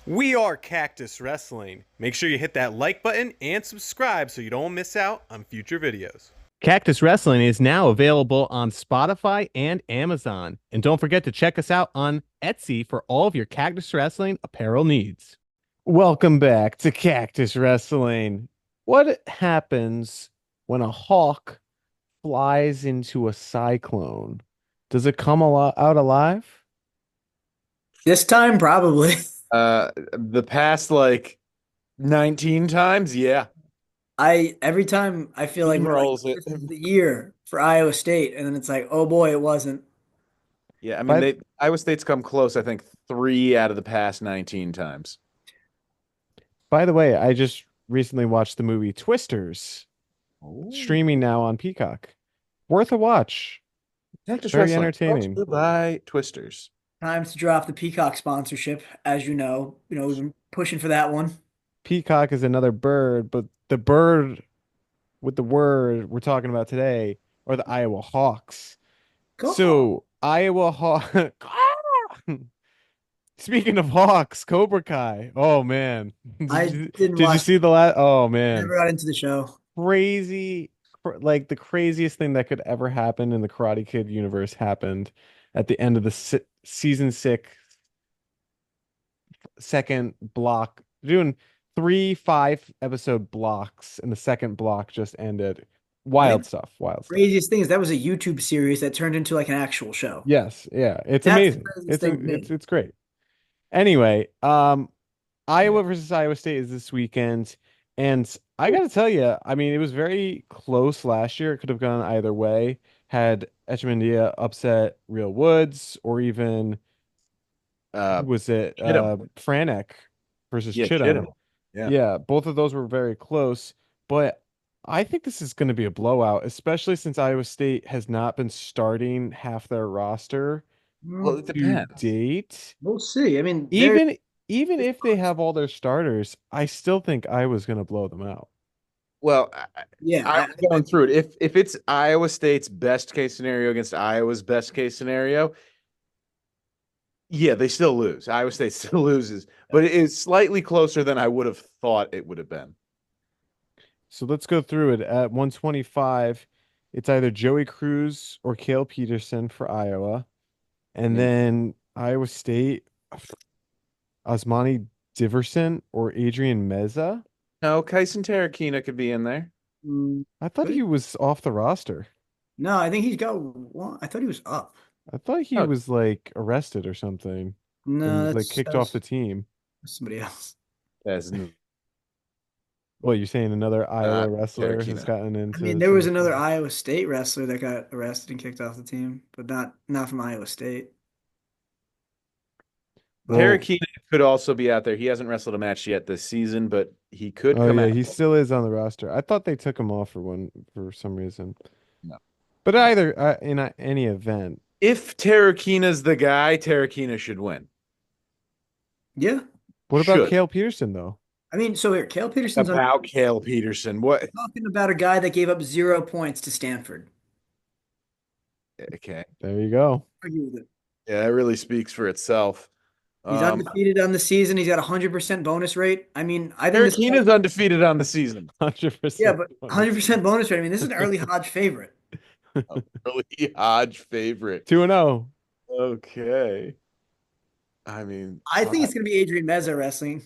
We are Cactus Wrestling. Make sure you hit that like button and subscribe so you don't miss out on future videos. Cactus Wrestling is now available on Spotify and Amazon. And don't forget to check us out on Etsy for all of your Cactus Wrestling apparel needs. Welcome back to Cactus Wrestling. What happens when a hawk flies into a cyclone? Does it come out alive? This time, probably. The past like 19 times, yeah. Every time I feel like we're like, Rolls it. this is the year for Iowa State, and then it's like, oh boy, it wasn't. Yeah, I mean But Iowa State's come close, I think 3 out of the past 19 times. by the way, I just recently watched the movie Twisters, Ooh. streaming now on Peacock. Worth a watch. Cactus Very Wrestling. Brought to entertaining. you by Twisters. Time to drop the Peacock sponsorship, as you know. We've been pushing for that one. Peacock is another bird, but the bird with the word we're talking about today are the Iowa Hawks. Cool. So, Iowa Hawk. Speaking of Hawks, Cobra Kai. Oh man. I didn't Did you watch, see the last? Oh man. never got into the show. Crazy, like the craziest thing that could ever happen in the Karate Kid universe happened at the end of the season 6 second block. Doing 3 5 episode blocks, and the second block just ended. I think Wild the stuff. Wild stuff. craziest thing is that was a YouTube series that turned into like an actual show. Yes, yeah, it's That's the amazing. craziest It's thing to it's me. it's great. Anyway, Yeah. Iowa versus Iowa State is this weekend, and I gotta tell you, I mean, it was very close last year. It could have gone either way. Had Echemendia upset Real Woods, or even who Uh was it? Chittum. Franek versus Yeah, Chittum. Chittum. Yeah. Yeah, both of those were very close, but I think this is going to be a blowout, especially since Iowa State has not been starting half their roster Well, Well, it to depends. date. we'll see. I mean, there. Even if they have all their starters, I still think Iowa's going to blow them out. Well, Yeah, I was going through it. If it's Iowa State's best case scenario against Iowa's best case scenario, yeah, they still lose. Iowa State still loses, but it is slightly closer than I would have thought it would have been. So let's go through it. At 125, it's either Joey Cruz or Cale Peterson for Iowa. And Yeah. then Iowa State, Osmani Diverson or Adrian Meza. No, Kyson Terrakina could be in there. Mm, I thought he was off the roster. No, I think he's got one. I thought he was up. I thought he Oh, was like arrested or something No, and like that's kicked off the team. somebody else. as Well, you're saying another Iowa wrestler has Terrakina. gotten I mean, into there some was another trouble? Iowa State wrestler that got arrested and kicked off the team, but not from Iowa State. But Well, Terrakina could also be out there. He hasn't wrestled a match yet this season, but he could oh come yeah, out. he still is on the roster. I thought they took him off for some reason. No. But either in any event, If Terrakina's the guy, Terrakina should win. yeah, what about Should. Cale Peterson though? I mean, so here, Cale Peterson's About Cale Peterson. What? talking about a guy that gave up 0 points to Stanford. Okay. There you go. Argue with it. Yeah, that really speaks for itself. He's Um, undefeated on the season. He's got a 100% bonus rate. I mean, I think this. Terrakina's undefeated on the season. Yeah, 100% but bonus. 100% bonus rate. I mean, this is an early Hodge favorite. Early Hodge favorite. 2-0. Okay. I mean, I think it's going to be Adrian Meza wrestling.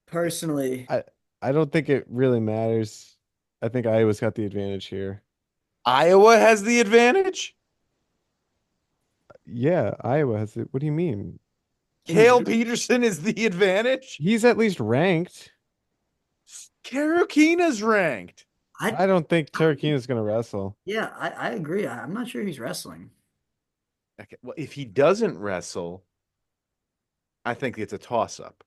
Personally, I I don't think it really matters. I think Iowa's got the advantage here. Iowa has the advantage. Yeah, Iowa has it. What do you mean? Cale Peterson is the advantage. He's at least ranked. Terrakina's ranked. I don't think Tarakina's gonna wrestle. yeah, I agree. I'm not sure he's wrestling. Okay. Well, if he doesn't wrestle, I think it's a toss-up.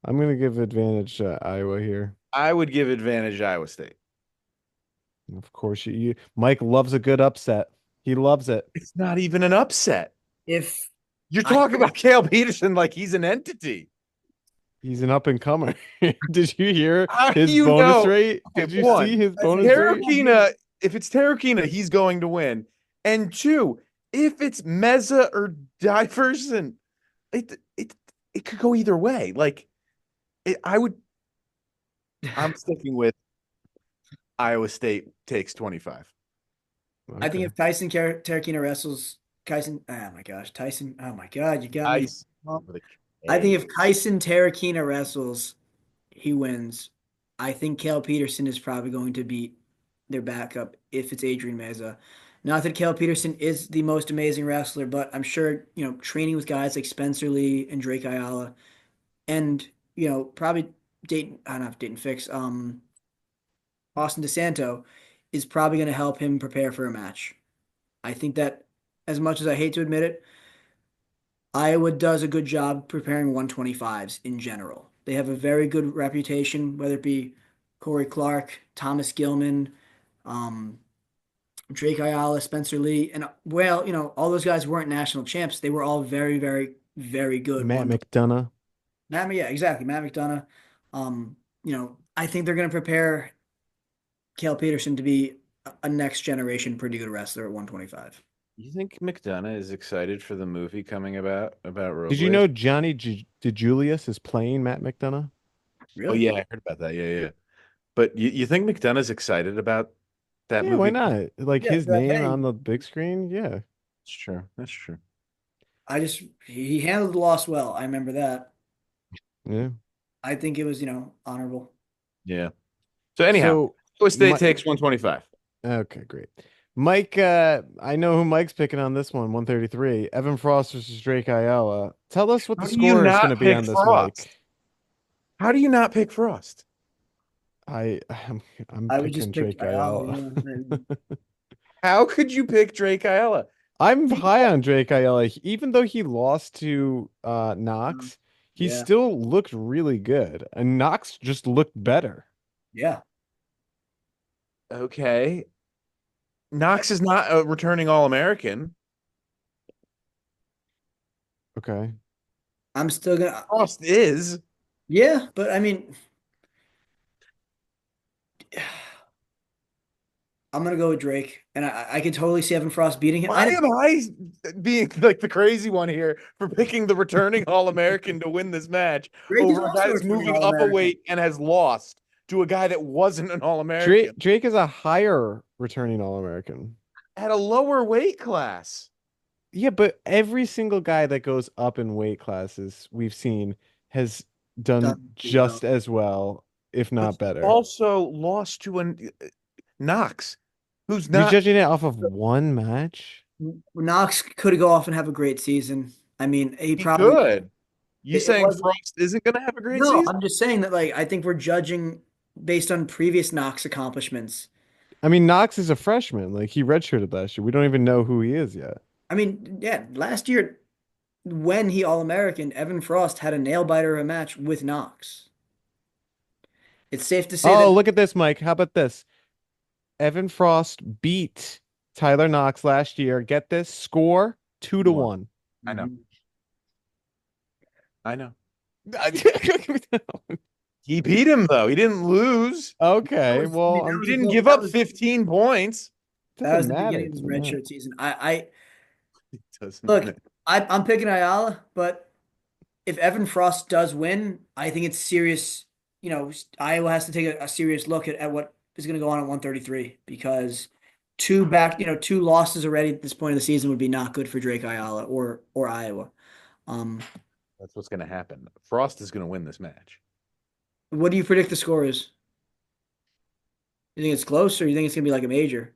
I'm gonna give advantage to Iowa here. I would give advantage Iowa State. Of course, Mike loves a good upset. He loves it. It's not even an upset. If You're I- talking about Cale Peterson like he's an entity. He's an up and comer. Did you hear How do his you bonus know? rate? Okay, Did you one, see his bonus rate? Terrakina, if it's Terrakina, he's going to win. And two, if it's Meza or Diverson, it it could go either way. Like I'm sticking with Iowa State takes 25. I think Okay. if Tyson Terrakina wrestles oh my gosh, Tyson, oh my God, you got me. Ice with a I think if K. Tyson Terrakina wrestles, he wins. I think Kale Peterson is probably going to beat their backup if it's Adrian Meza. Not that Kale Peterson is the most amazing wrestler, but I'm sure, training with guys like Spencer Lee and Drake Ayala and, probably Dayton, I don't know if Dayton Fix, Austin DeSanto is probably going to help him prepare for a match. I think that as much as I hate to admit it, Iowa does a good job preparing 125s in general. They have a very good reputation, whether it be Corey Clark, Thomas Gilman, um, Drake Ayala, Spencer Lee, and well, all those guys weren't national champs. They were all very, very, very good. Matt McDonough. Yeah, exactly. Matt McDonough. I think they're going to prepare Cale Peterson to be a next generation pretty good wrestler at 125. You think McDonough is excited for the movie coming about Did you Robles? know Johnny DeJulius is playing Matt McDonough? Oh Really? yeah, I heard about that. Yeah, yeah. But you think McDonough's excited about that Yeah, why movie? not? Like Yeah, his they're like, name hey, on the big screen? Yeah. That's true. That's true. he handled the loss well. I remember that. Yeah. I think it was, honorable. Yeah. So anyhow, So Iowa State my takes 125. okay, great. Mike, I know who Mike's picking on this one, 133. Evan Frost versus Drake Ayala. Tell us what the How do you score is going not to be pick on this, Frost? Mike. How do you not pick Frost? I'm I would picking just pick Drake Ayala. Ayala. How could you pick Drake Ayala? I'm high on Drake Ayala. Even though he lost to Knox, he Yeah, still looked really good. And Knox just looked better. yeah. Okay. Knox is not a returning All-American. Okay. I'm still gonna, Frost is. yeah, but I mean, I'm gonna go with Drake, and I can totally see Evan Frost beating him. Why am I being like the crazy one here for picking the returning All-American to win this match Drake is over a guy also a that's returning moving up a All-American. weight and has lost to a guy that wasn't an All-American Drake is a higher returning All-American. at a lower weight class? Yeah, but every single guy that goes up in weight classes we've seen has done Done pretty well. just as well, if But not he better. also lost to an Knox, who's You're not. judging it off of one match? Knox could go off and have a great season. I mean, he He probably could. You it saying wasn't. Frost isn't going to have a great No, season? I'm just saying that like I think we're judging based on previous Knox accomplishments. I mean, Knox is a freshman. Like he redshirted last year. We don't even know who he is yet. I mean, yeah, last year when he All-American, Evan Frost had a nail biter of a match with Knox. It's safe to say Oh, that look at this, Mike. How about this? Evan Frost beat Tyler Knox last year. Get this score 2-1. I know. Mhm. I know. He beat him though. He didn't lose. Okay, I mean, well, that I'm He was didn't give that up was 15 points. that doesn't was the matter. beginning of his Doesn't matter. redshirt season. I It doesn't look, matter. I'm picking Ayala, but if Evan Frost does win, I think it's serious. Iowa has to take a serious look at what is going to go on at 133 because two losses already at this point of the season would be not good for Drake Ayala or Iowa. Um, That's what's going to happen. Frost is going to win this match. what do you predict the score is? You think it's close, or you think it's going to be like a major?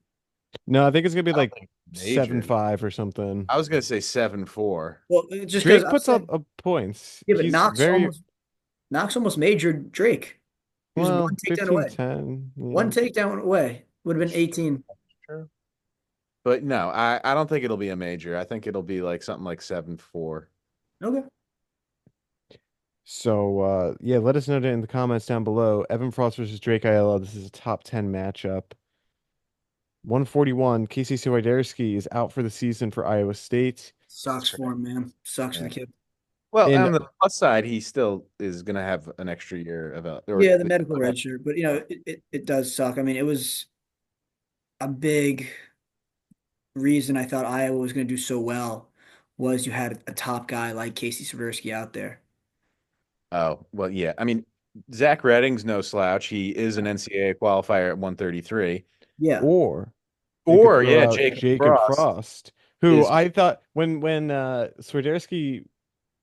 No, I think it's gonna be I don't like think major. 7-5 or something. I was going to say 7-4. Well, just because Drake I'm puts up, saying, up points. yeah, but He's very Knox almost majored Drake. He was one well, takedown away. 15-10. One Yeah. takedown away would have been 18. True. But no, I don't think it'll be a major. I think it'll be like something like 7-4. Okay. So yeah, let us know in the comments down below. Evan Frost versus Drake Ayala. This is a top 10 matchup. 141. Casey Swiderski is out for the season for Iowa State. Sucks for him, man. Sucks for Yeah. the kid. Well, And on the plus side, he still is going to have an extra year of Yeah, the medical red shirt, but it does suck. I mean, it was a big reason I thought Iowa was going to do so well was you had a top guy like Casey Swiderski out there. Oh, well, yeah. I mean, Zach Redding's no slouch. He is an NCAA qualifier at 133. Yeah. Or you could Or, throw yeah, out Jacob Jacob Frost Frost, who is I thought when Swiderski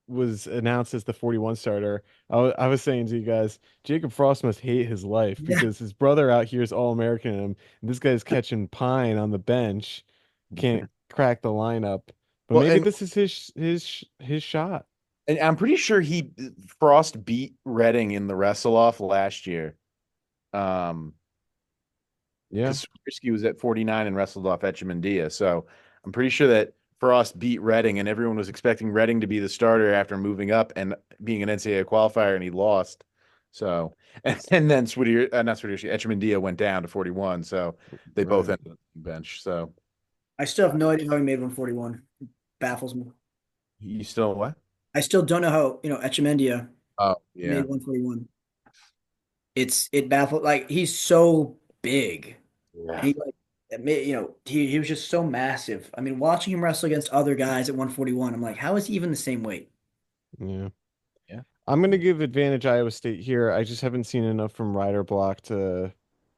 was announced as the 41 starter, I was saying to you guys, Jacob Frost must hate his life Yeah. because his brother out here is All-American him, and this guy's catching pine on the bench, can't crack the lineup. But well, maybe this is his shot. and I'm pretty sure Frost beat Redding in the wrestle off last year. Um, Yeah. because Swiderski was at 49 and wrestled off Echemendia. So I'm pretty sure that Frost beat Redding, and everyone was expecting Redding to be the starter after moving up and being an NCAA qualifier, and he lost. So, and then not Swiderski, Echemendia went down to 41. So they both Right. ended up on the bench. So I still have no idea how he made 141. It baffles me. you still what? I still don't know how, Echemendia Oh, made yeah. 141. It baffled, like, he's so big. And Yeah. he like he was just so massive. I mean, watching him wrestle against other guys at 141, I'm like, how is he even the same weight? Yeah. Yeah. I'm gonna give advantage Iowa State here. I just haven't seen enough from Ryder Block to.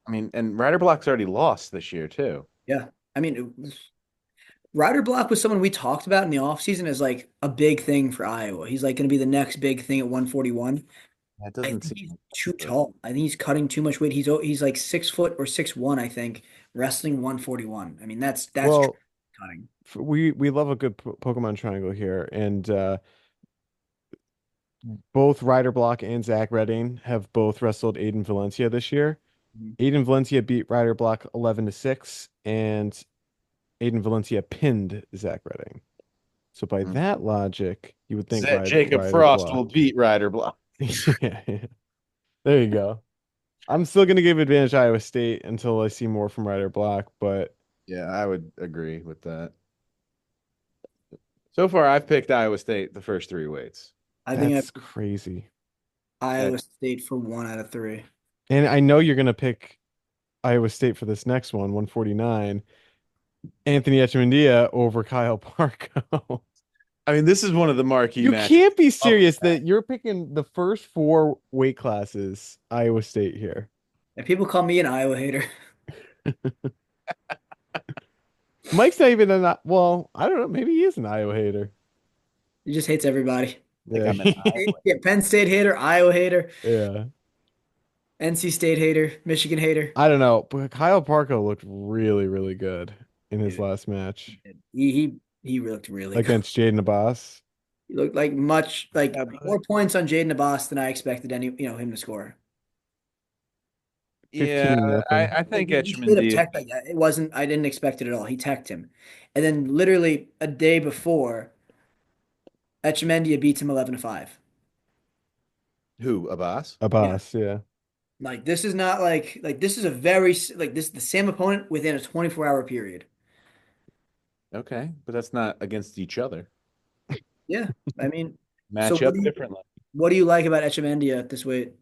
I mean, and Ryder Block's already lost this year, too. Yeah. I mean, Ryder Block was someone we talked about in the offseason as like a big thing for Iowa. He's like going to be the next big thing at 141. That I doesn't think seem he's like too it. tall. I think he's cutting too much weight. He's like 6 foot or 6'1", I think, wrestling 141. I mean, that's Well, cutting. we love a good Pokemon triangle here, and both Ryder Block and Zach Redding have both wrestled Aiden Valencia this year. Mhm. Aiden Valencia beat Ryder Block 11-6, and Aiden Valencia pinned Zach Redding. So by Mm. that logic, you would think Jacob Ryder Frost Block. will beat Ryder Block. Yeah, yeah. There you go. I'm still gonna give advantage Iowa State until I see more from Ryder Block, but Yeah, I would agree with that. So far, I've picked Iowa State the first three weights. I think that's crazy. Uh, Iowa State for 1 out of 3. And I know you're gonna pick Iowa State for this next one, 149. Anthony Echemendia over Kyle Parko. I mean, this is one of the marquee You matches. can't be serious that you're picking the first four weight classes, Iowa State here. And people call me an Iowa hater. Mike's not even well, I don't know, maybe he is an Iowa hater. He just hates everybody. I think Yeah. I'm an Iowa. Yeah, Penn State hater, Iowa hater, Yeah. NC State hater, Michigan hater. I don't know, but Kyle Parko looked really, really good in his last match He looked really good. against Jaden Abbas. He looked like much like Yeah, more points on Jaden Abbas than I expected him to score. 15 nothing. I think He should have Etchemendia. teched like that. It wasn't. I didn't expect it at all. He teched him, and then literally a day before, Etchemendia beats him 11-5. Who, Abbas? Yeah, Abbas, yeah. like this is not like this is a very like this is the same opponent within a 24-hour period. Okay, but that's not against each other. Yeah, I mean, so Match up differently. what do you like about Etchemendia at this weight?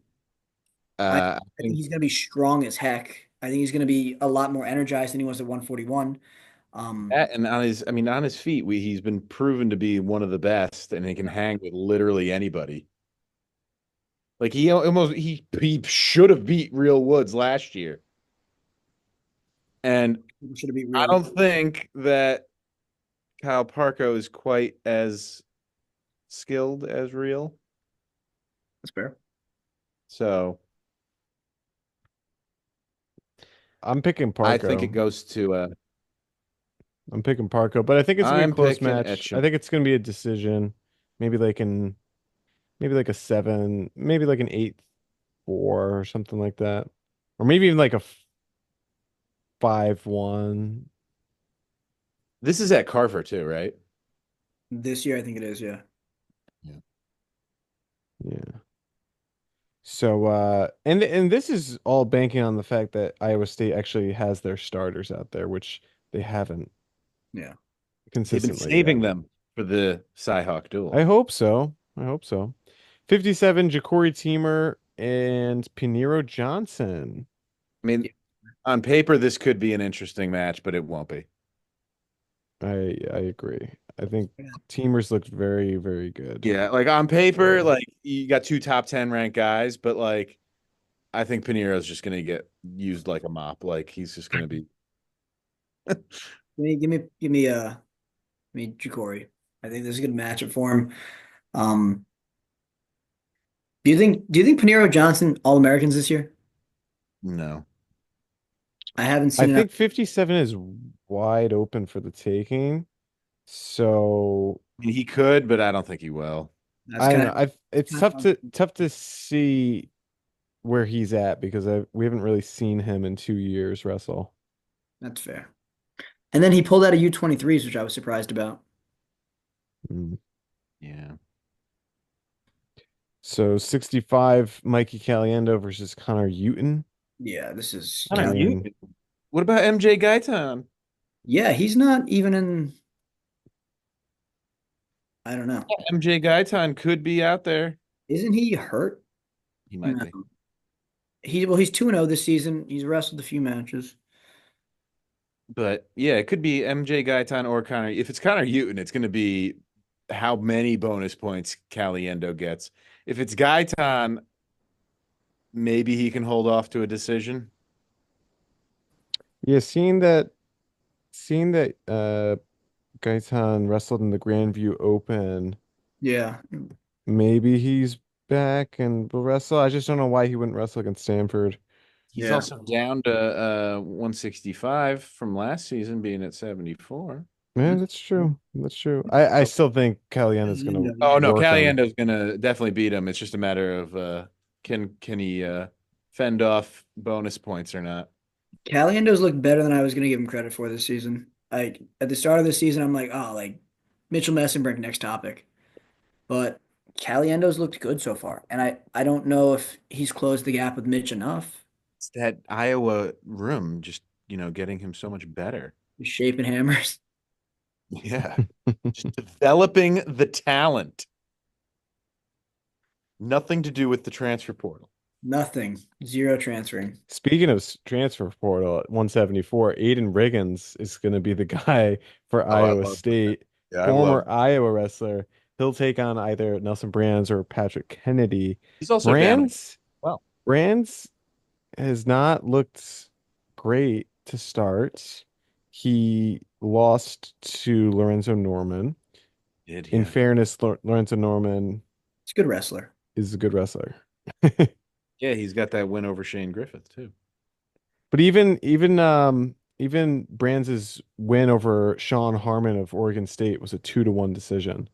I I I think think he's going to be strong as heck. I think he's going to be a lot more energized than he was at 141. that and on his feet, he's been proven to be one of the best, and he can hang with literally anybody. Like he should have beat Real Woods last year. And Should be I real. don't think that Kyle Parko is quite as skilled as Real. That's fair. So I'm picking I think it Parko. goes to I'm picking Parko, but I think it's gonna be a I'm close picking match. I Etchem. think it's gonna be a decision. Maybe maybe like a 7, maybe like an 8-4 or something like that. Or maybe even like a 5-1. This is at Carver too, right? This year, I think it is. Yeah. Yeah. So and this is all banking on the fact that Iowa State actually has their starters out there, which they haven't Yeah. They've been consistently saving yet. them for the CYHAWK duel. I hope so. I hope so. 57, Ja'Cory Teamer and Pinheiro Johnson. I mean, on paper, this could be an interesting match, but it won't be. I agree. I think Teamers looked very, very good. Yeah, like on paper, like you got two top 10 ranked guys, but like I think Pinero's just gonna get used like a mop. Like he's just gonna be Give me Jacory. I think this is a good matchup for him. Um, do you think Panero Johnson All Americans this year? no. I haven't I seen enough. think 57 is wide open for the taking. So I mean, he could, but I don't think he will. That's I don't kind know. It's of tough to see where he's at because we haven't really seen him in 2 years wrestle. that's fair. And then he pulled out a U23s, which I was surprised about. Mm. Yeah. So 65, Mikey Caliendo versus Connor Uton. Yeah, this is I Connor, mean, what about MJ Gaitan? yeah, he's not even in. I don't know. MJ Gaitan could be out there. Isn't he hurt? He might No. be. He's 2-0 this season. He's wrestled a few matches. But yeah, it could be MJ Gaitan or Connor. If it's Connor Uton, it's going to be how many bonus points Caliendo gets. If it's Gaitan, maybe he can hold off to a decision. yeah, seeing that Gaetan wrestled in the Grandview Open, Yeah. maybe he's back and will wrestle. I just don't know why he wouldn't wrestle against Stanford. He's Yeah. also down to 165 from last season, being at 74. Yeah, that's true. That's true. I still think Caliendo's gonna Oh no, work him. Caliendo's gonna definitely beat him. It's just a matter of can he fend off bonus points or not. Caliendo's looked better than I was going to give him credit for this season. Like at the start of the season, I'm like, oh, like Mitchell Messenbrink, next topic. But Caliendo's looked good so far, and I don't know if he's closed the gap with Mitch enough. It's that Iowa room just, getting him so much better. He's shaping hammers. Yeah. Just developing the talent. Nothing to do with the transfer portal. Nothing. Zero transferring. Speaking of transfer portal at 174, Aiden Riggins is going to be the guy for Oh, I Iowa love that. State. Yeah, I love. Former Iowa wrestler. He'll take on either Nelson Brands or Patrick Kennedy. He's also down. Brands, Well, Brands has not looked great to start. He lost to Lorenzo Norman. did In he? fairness, Lorenzo Norman He's a good wrestler. is a good wrestler. Yeah, he's got that win over Shane Griffith too. But even Brands' win over Sean Harmon of Oregon State was a 2-1 decision.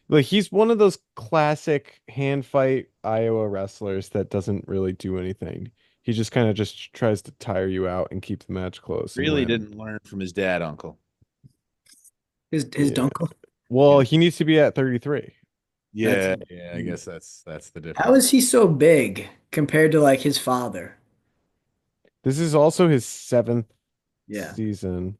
Like he's one of those classic hand fight Iowa wrestlers that doesn't really do anything. He just kind of just tries to tire you out and keep the match close and Really win. didn't learn from his dad, uncle. His Yeah. dunkle. Well, Yeah. he needs to be at 33. Yeah, I guess that's the difference. How is he so big compared to like his father? This is also his 7th Yeah. season.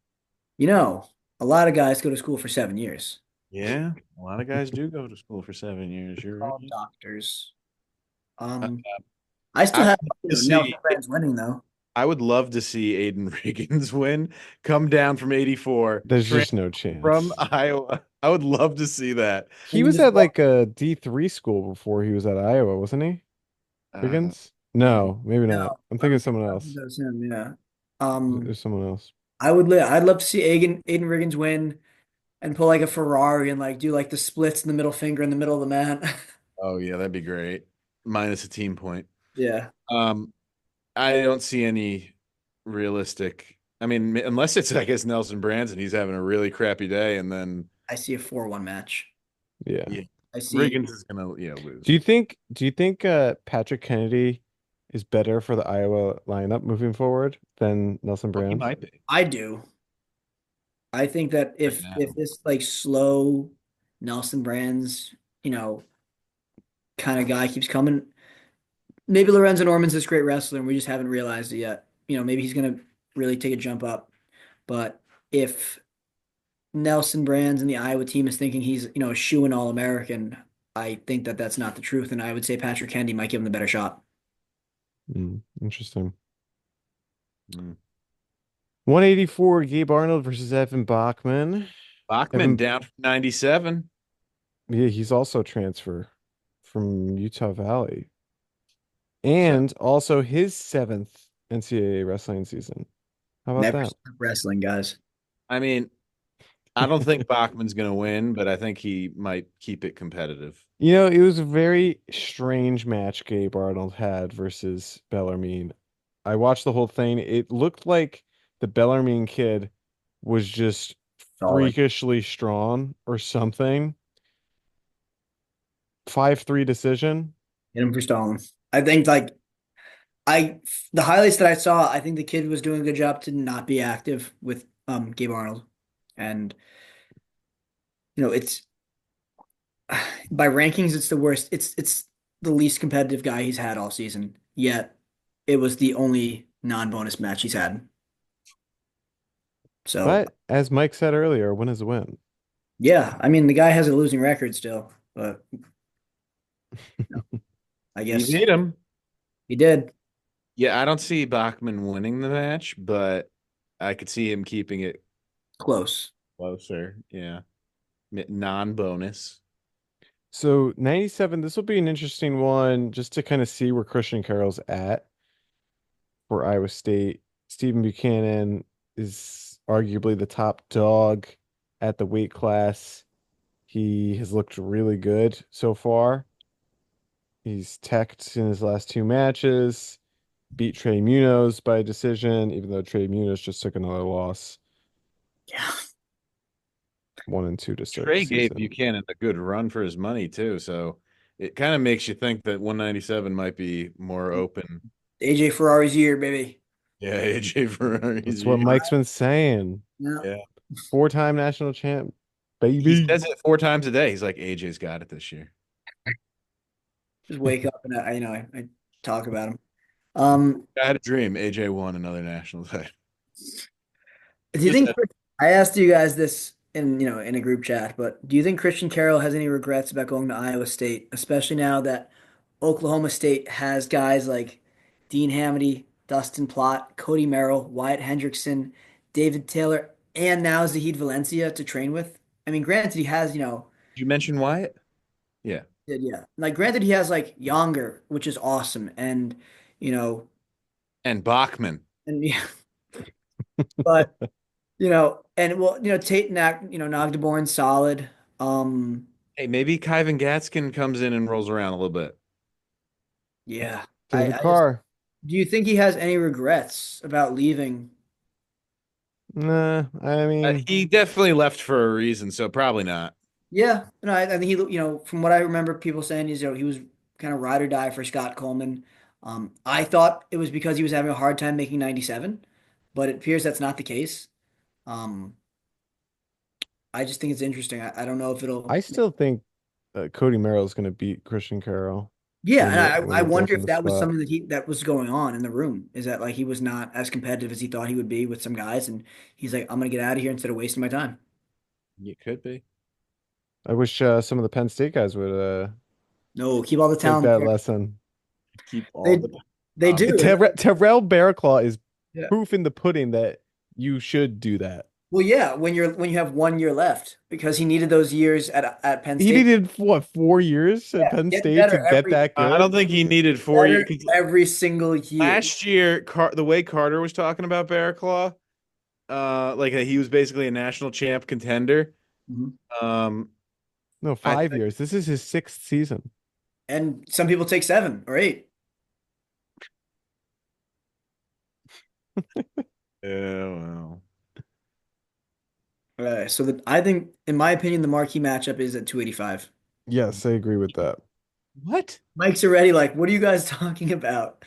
You know, a lot of guys go to school for 7 years. Yeah, a lot of guys do go to school for 7 years. You're right. All doctors. Uh, I still I have would love to Nelson see. Brands winning though. I would love to see Aiden Riggins win, come down from 84, There's transfer just no chance. from Iowa. I would love to see that. He was at like a D3 school before he was at Iowa, wasn't he? Riggins? No, maybe not. No, I'm thinking of someone else. that's him, yeah. There's someone else. I'd love to see Aiden Riggins win and pull like a Ferrari and like do like the splits in the middle finger in the middle of the mat. Oh yeah, that'd be great. Minus a team point. Yeah. I don't see any realistic. I mean, unless it's I guess Nelson Brands and he's having a really crappy day, and then I see a 4-1 match. Yeah. I see Riggins is gonna lose. Do you think Patrick Kennedy is better for the Iowa lineup moving forward than Nelson Well, he Brands? might be. I do. I think that if now. this like slow Nelson Brands, kind of guy keeps coming, maybe Lorenzo Norman's this great wrestler and we just haven't realized it yet. Maybe he's gonna really take a jump up. But if Nelson Brands and the Iowa team is thinking he's, a shoe-in All-American, I think that that's not the truth, and I would say Patrick Kennedy might give him the better shot. Interesting. Mm. 184, Gabe Arnold versus Evan Bachman. Bachman Evan, down from 97. yeah, he's also transfer from Utah Valley. So, And also his seventh NCAA wrestling season. How about Never that? stop wrestling, guys. I mean, I don't think Bachman's going to win, but I think he might keep it competitive. You know, it was a very strange match Gabe Arnold had versus Bellarmine. I watched the whole thing. It looked like the Bellarmine kid was just Stalling. freakishly strong or something. 5-3 decision. Hit him for stalling. I think I the highlights that I saw, I think the kid was doing a good job to not be active with Gabe Arnold. And it's by rankings, it's the worst. It's the least competitive guy he's had all season. Yet it was the only non-bonus match he's had. So But as Mike said earlier, a win is a win. yeah, I mean the guy has a losing record still, but I He guess beat him. he did. Yeah, I don't see Bachman winning the match, but I could see him keeping it Close. closer. Yeah. Non-bonus. So 97, this will be an interesting one just to kind of see where Christian Carroll's at for Iowa State. Stephen Buchanan is arguably the top dog at the weight class. He has looked really good so far. He's teched in his last two matches, beat Trey Munoz by decision, even though Trey Munoz just took another loss, Yeah. 1-2 to start the Trey gave season. Buchanan a good run for his money too, so it kind of makes you think that 197 might be more open. AJ Ferrari's year, baby. Yeah, AJ That's Ferrari's what year. Mike's been saying. Yeah. Yeah. Four-time national champ, He baby. says it 4 times a day. He's like, AJ's got it this year. Just wake up and I talk about him. Um, I had a dream. AJ won another national title. do you Just think I asked you guys this in a group chat, but do you think Christian Carroll has any regrets about going to Iowa State, especially now that Oklahoma State has guys like Dean Hamady, Dustin Plott, Cody Merrill, Wyatt Hendrickson, David Taylor, and now Zahid Valencia to train with? I mean, granted, he has, Did you mention Wyatt? Yeah. yeah, like granted, he has like Younger, which is awesome, and you know, And Bachman. and yeah, but and well, Tate Nagdeborn's solid. Um, Hey, maybe Kyvan Gatskin comes in and rolls around a little bit. yeah, David I just Carr. do you think he has any regrets about leaving? Nah, I mean, He definitely left for a reason, so probably not. Yeah, no, I think from what I remember, people saying is, he was kind of ride or die for Scott Coleman. I thought it was because he was having a hard time making 97, but it appears that's not the case. Um, I just think it's interesting. I don't know if I it'll. still think Cody Merrill is going to beat Christian Carroll Yeah, when and it when I he goes wonder on if the that was spot. something that was going on in the room. Is that like he was not as competitive as he thought he would be with some guys, and he's like, I'm gonna get out of here instead of wasting my time. It could be. I wish some of the Penn State guys would No, keep all the take talent that there. lesson. Keep all They the they do. Terrell Bearclaw is Yeah. proof in the pudding that you should do that. Well, yeah, when you have 1 year left, because he needed those years at Penn He State. needed what, 4 years at Yeah, Penn get State to better get that I don't good? think he needed 4 years. better every single year. Last year, the way Carter was talking about Bear Claw, like he was basically a national champ contender. Mhm. Um, No, I 5 years. This is his sixth season. And some people take 7 or 8. yeah, well, So I think, in my opinion, the marquee matchup is at 285. Yes, I agree with that. what? Mike's already like, what are you guys talking about?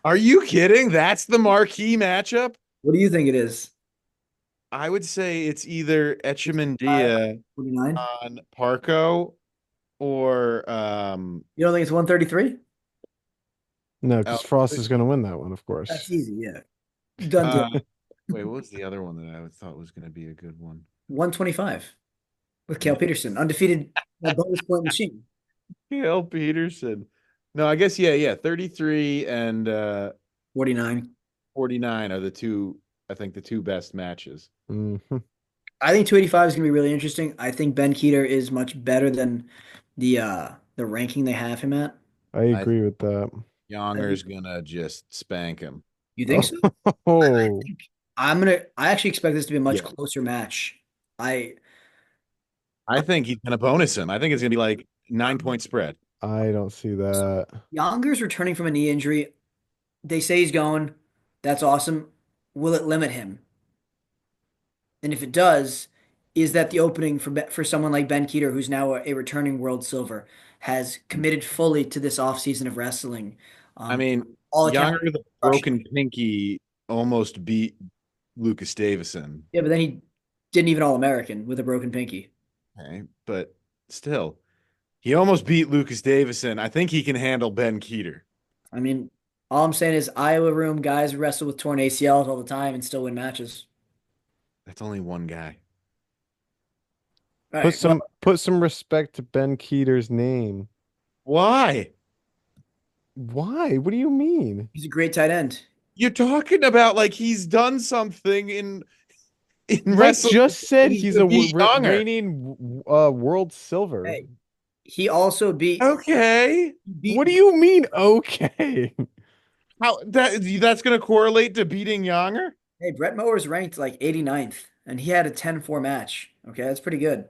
Are you kidding? That's the marquee matchup. What do you think it is? I would say it's either Echemendia 49? on Parco or You don't think it's 133? No, because Frost Al- is going to win that one, of That's course. easy, yeah. Done uh, deal. wait, what was the other one that I thought was going to be a good one? 125 with Cale Peterson, undefeated bonus point machine. Gail Peterson. No, I guess yeah. 33 and 49. 49 are I think the two best matches. Mhm. I think 285 is going to be really interesting. I think Ben Keeter is much better than the ranking they have him at. I I agree with that. I think, Younger's gonna just spank him. you think so? I Oh, think I actually expect this to be a much Yeah. closer match. I I think he's gonna bonus him. I think it's gonna be like 9 point spread. I don't see that. Younger's returning from a knee injury. They say he's going. That's awesome. Will it limit him? And if it does, is that the opening for someone like Ben Keeter, who's now a returning world silver, has committed fully to this offseason of wrestling? I Um, mean, all Younger accounts, with a crushing broken it. pinky almost beat Lucas Davison. Yeah, but then he didn't even All-American with a broken pinky. Okay, but still, he almost beat Lucas Davison. I think he can handle Ben Keeter. I mean, all I'm saying is Iowa room guys wrestle with torn ACLs all the time and still win matches. That's only one guy. All right. Well, Put some respect to Ben Keeter's name. Why? Why? What do you mean? he's a great tight end. You're talking about like he's done something in Mike wrestling just said to he's a beat Younger. reigning world silver. Hey, he also Okay. beat What do you mean, okay? How that's gonna correlate to beating Younger? Hey, Brett Mower's ranked like 89th, and he had a 10-4 match. Okay, that's pretty good.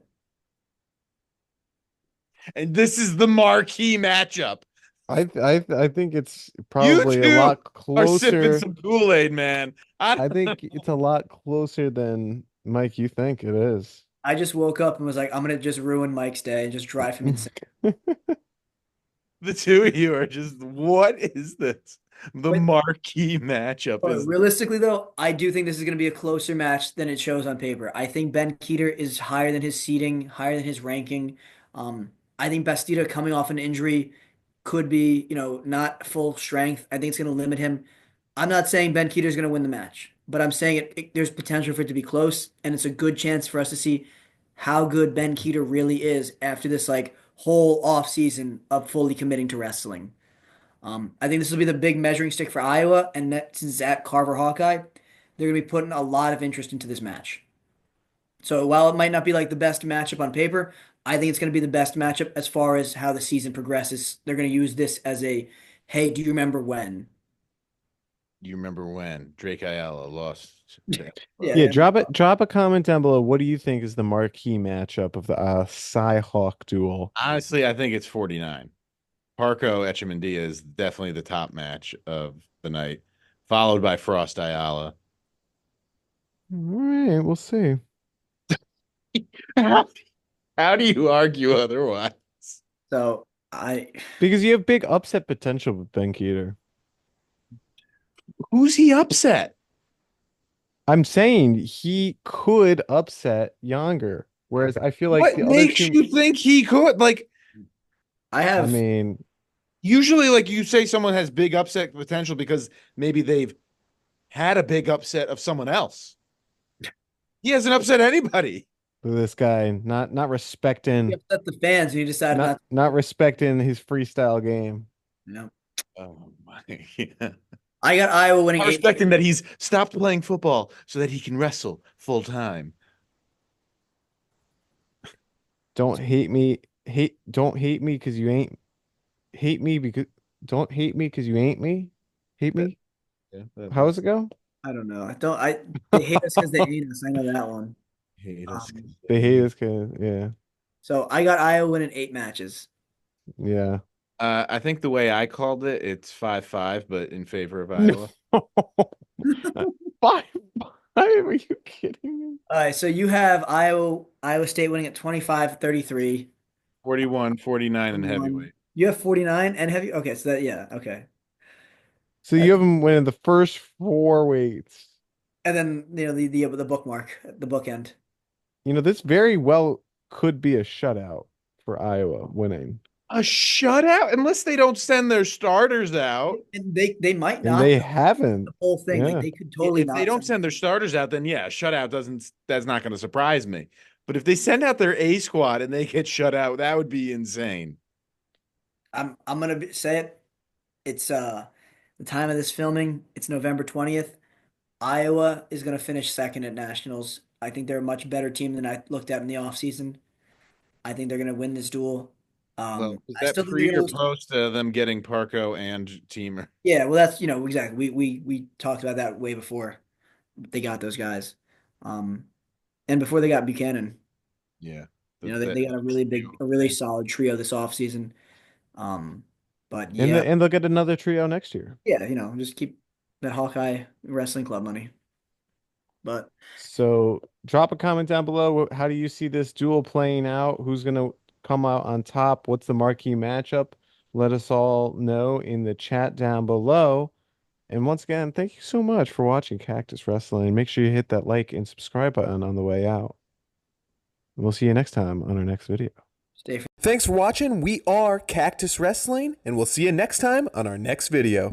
And this is the marquee matchup. I think it's You probably a two lot are sipping closer. some Kool-Aid, man. I I don't think know. it's a lot closer than Mike you think it is. I just woke up and was like, I'm gonna just ruin Mike's day and just drive him insane. The two of you are just, what is this? The But, marquee matchup but is realistically, though, I do think this is gonna be a closer match than it shows on paper. I think Ben Keeter is higher than his seeding, higher than his ranking. I think Bastida coming off an injury could be, not full strength. I think it's gonna limit him. I'm not saying Ben Keeter's going to win the match, but I'm saying there's potential for it to be close, and it's a good chance for us to see how good Ben Keeter really is after this like whole off season of fully committing to wrestling. I think this will be the big measuring stick for Iowa, and that, since at Carver Hawkeye, they're going to be putting a lot of interest into this match. So while it might not be like the best matchup on paper, I think it's going to be the best matchup as far as how the season progresses. They're going to use this as a, hey, do you remember when? you remember when Drake Ayala lost to Yeah, Yeah, yeah. drop a comment down below. What do you think is the marquee matchup of the CYHAWK duel? Honestly, I think it's 49. Parco Echemendia is definitely the top match of the night, followed by Frost Ayala. All right, we'll see. How, how do you argue otherwise? So I Because you have big upset potential with Ben Keeter. Who's he upset? I'm saying he could upset Younger, whereas I feel like What the other makes two. you think he could? Like, I I have mean, usually, like you say someone has big upset potential because maybe they've had a big upset of someone else. He hasn't upset anybody. this guy not he respecting upset the fans and he decided not not respecting his freestyle game. to, Oh my God. I got Iowa winning Not eight. respecting that he's stopped playing football so that he can wrestle full time. Don't hate me. Don't hate me because you ain't hate me because don't hate me because you ain't me. Hate me. Yeah, How does it go? I don't know. I don't. They hate us because they hate us. I know that one. hate us 'cause Um, They they hate hate- us because yeah, so I got Iowa winning 8 matches. yeah. I think the way I called it, it's 5-5, but in favor of No. Iowa. 5-5. Are you kidding me? All right, so you have Iowa State winning at 25-33. 41, 49, and 41. heavyweight. You have 49 and heavy. Okay, so that yeah, okay. So you have them winning the first four weights. And then the bookmark, the bookend. This very well could be a shutout for Iowa winning. A shutout, unless they don't send their starters out. And they might And not they the haven't. whole thing. Like Yeah. they could totally If they not don't send. send their starters out, then yeah, a shutout that's not going to surprise me. But if they send out their A squad and they get shut out, that would be insane. I'm gonna say it. It's the time of this filming. It's November 20th. Iowa is gonna finish second at nationals, I think they're a much better team than I looked at in the offseason. I think they're going to win this duel. Well, is I that still think they're pre going to or lose. post them getting Parco and Teamer? Yeah, well, that's exactly. We talked about that way before they got those guys, and before they got Buchanan. Yeah. They got a really solid trio this offseason. But yeah, And they'll get another trio next year. yeah, just keep that Hawkeye Wrestling Club money. But So drop a comment down below. How do you see this duel playing out? Who's going to come out on top? What's the marquee matchup? Let us all know in the chat down below. And once again, thank you so much for watching Cactus Wrestling. Make sure you hit that like and subscribe button on the way out. And we'll see you next time on our next video. stay. Thanks for watching. We are Cactus Wrestling, and we'll see you next time on our next video.